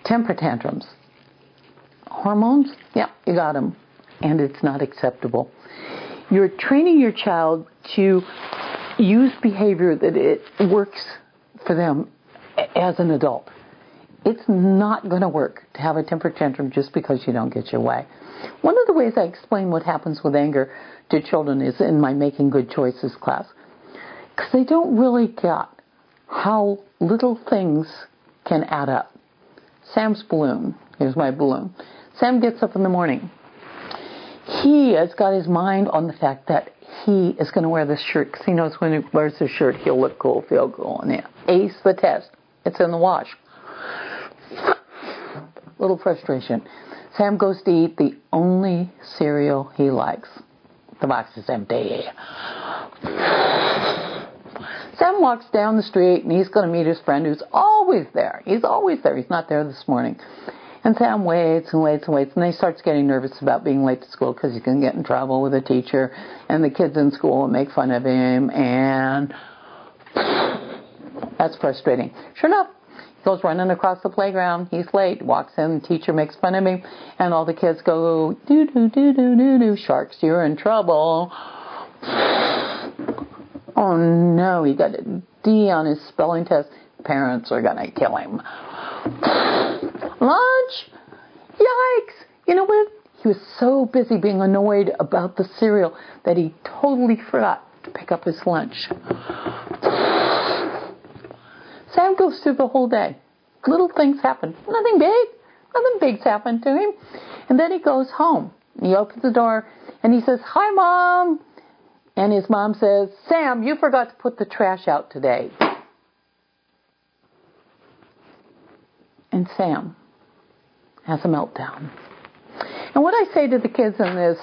Temper tantrums. Hormones? Yeah, you got them. And it's not acceptable. You're training your child to use behavior that it works for them as an adult. It's not going to work to have a temper tantrum just because you don't get your way. One of the ways I explain what happens with anger to children is in my Making Good Choices class. Because they don't really get how little things can add up. Sam's balloon. Here's my balloon. Sam gets up in the morning. He has got his mind on the fact that he is going to wear this shirt because he knows when he wears this shirt he'll look cool, feel cool, and yeah, ace the test. It's in the wash. Little frustration. Sam goes to eat the only cereal he likes. The box is empty. Sam walks down the street and he's going to meet his friend who's always there. He's always there. He's not there this morning. And Sam waits and waits and waits, and then he starts getting nervous about being late to school because he's going to get in trouble with a teacher, and the kids in school will make fun of him, and that's frustrating. Sure enough, he goes running across the playground. He's late, walks in, the teacher makes fun of him, and all the kids go, doo-doo-doo-doo-doo-doo, sharks, you're in trouble. Oh no, he got a D on his spelling test. Parents are going to kill him. Lunch? Yikes! You know what? He was so busy being annoyed about the cereal that he totally forgot to pick up his lunch. Sam goes through the whole day. Little things happen. Nothing big. Nothing big's happened to him. And then he goes home. He opens the door and he says, "Hi, Mom." And his mom says, "Sam, you forgot to put the trash out today." And Sam has a meltdown. And what I say to the kids in this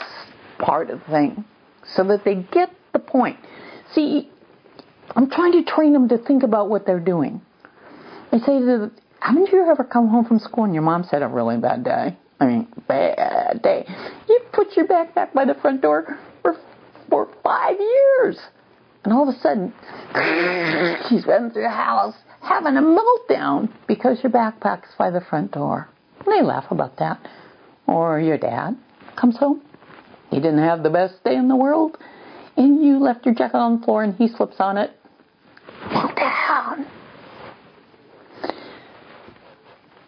part of the thing, so that they get the point. See, I'm trying to train them to think about what they're doing. I say to them, haven't you ever come home from school and your mom said a really bad day? I mean, bad day. You put your backpack by the front door for 5 years. And all of a sudden, she's running through the house having a meltdown because your backpack's by the front door. And they laugh about that. Or your dad comes home. He didn't have the best day in the world. And you left your jacket on the floor and he slips on it. Meltdown.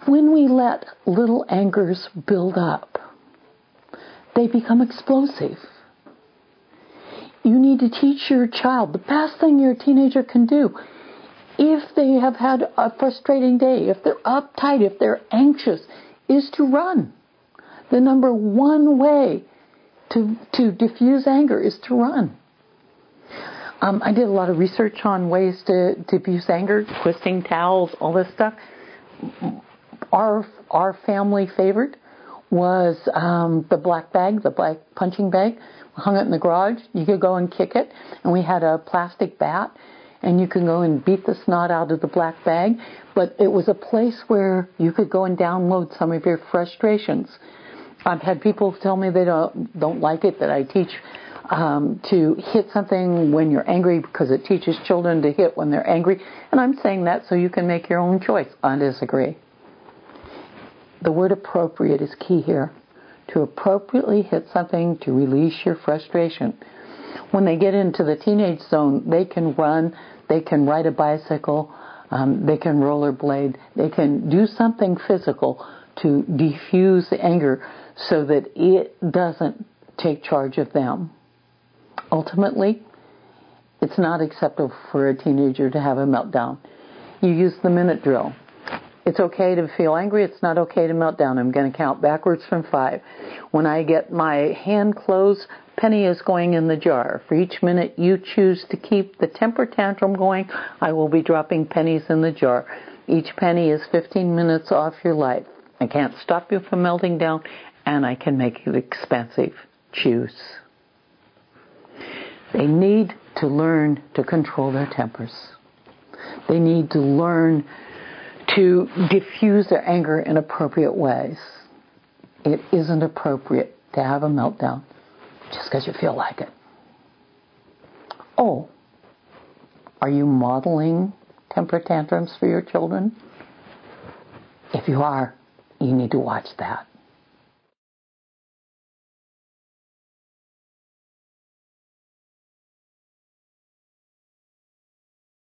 When we let little angers build up, they become explosive. You need to teach your child the best thing your teenager can do. If they have had a frustrating day, if they're uptight, if they're anxious, is to run. The number one way to diffuse anger is to run. I did a lot of research on ways to diffuse anger, twisting towels, all this stuff. Our family favorite was the black bag, the black punching bag. We hung it in the garage. You could go and kick it. And we had a plastic bat. And you can go and beat the snot out of the black bag. But it was a place where you could go and download some of your frustrations. I've had people tell me they don't like it, that I teach to hit something when you're angry because it teaches children to hit when they're angry. And I'm saying that so you can make your own choice. I disagree. The word appropriate is key here. To appropriately hit something to release your frustration. When they get into the teenage zone, they can run, they can ride a bicycle, they can rollerblade, they can do something physical to diffuse the anger so that it doesn't take charge of them. Ultimately, it's not acceptable for a teenager to have a meltdown. You use the minute drill. It's okay to feel angry. It's not okay to melt down. I'm going to count backwards from 5. When I get my hand closed, penny is going in the jar. For each minute you choose to keep the temper tantrum going, I will be dropping pennies in the jar. Each penny is 15 minutes off your life. I can't stop you from melting down, and I can make it expensive. Choose. They need to learn to control their tempers. They need to learn to diffuse their anger in appropriate ways. It isn't appropriate to have a meltdown just because you feel like it. Oh, are you modeling temper tantrums for your children? If you are, You need to watch that.